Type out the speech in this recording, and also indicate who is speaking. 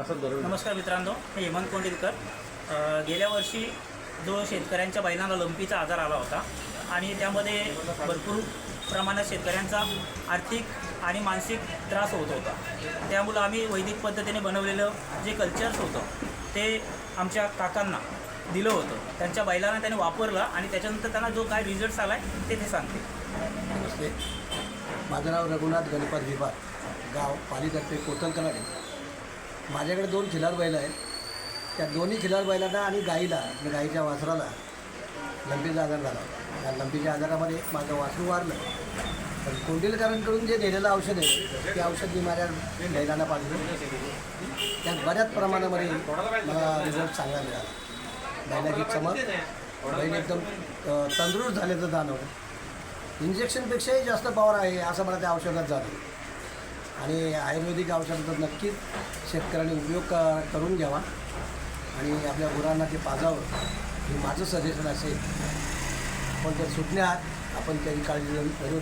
Speaker 1: नमस्कार मित्रांनो, मी हेमंत कोंडिलकर. गेल्या वर्षी जो शेतकऱ्यांच्या बैलांना लंपीचा आजार आला होता आणि त्यामध्ये भरपूर प्रमाणात शेतकऱ्यांचा आर्थिक आणि मानसिक त्रास होत होता. त्यामुळं आम्ही वैदिक पद्धतीने बनवलेलं जे कल्चर्स होतं ते आमच्या काकांना दिलं होतं. त्यांच्या बैलांना त्याने वापरलं आणि त्याच्यानंतर त्यांना जो काय रिझल्ट्स आला आहे ते सांगते.
Speaker 2: नमस्ते, माझं नाव रघुनाथ गणपत विभाग, गाव पालीतर्फे कोतलकनाडे. माझ्याकडे 2 खिलार बैल आहेत. त्या दोन्ही खिलार बैलांना आणि गाईच्या वासराला लंपीचा आजार झाला. त्या लंपीच्या आजारामध्ये माझं वासरू वारलं. पण कोंडिलकरांकडून जे दिलेलं औषध आहे ते औषध मी माझ्या बैलांना पाजलं. त्यात बऱ्याच प्रमाणामध्ये मला रिझल्ट चांगला मिळाला. बैलाची चमक, बैल एकदम तंदुरुस्त झाल्याचं जाणवलं. इंजेक्शनपेक्षाही जास्त पॉवर आहे असं मला त्या औषधात जाणवलं. आणि आयुर्वेदिक औषधाचा नक्कीच शेतकऱ्यांनी उपयोग करून घ्यावा आणि आपल्या गुरांना ते पाजावं हे माझं सजेशन असेल. पण जर सुटण्यात आपण त्याची काळजी घेऊन घ्यावी.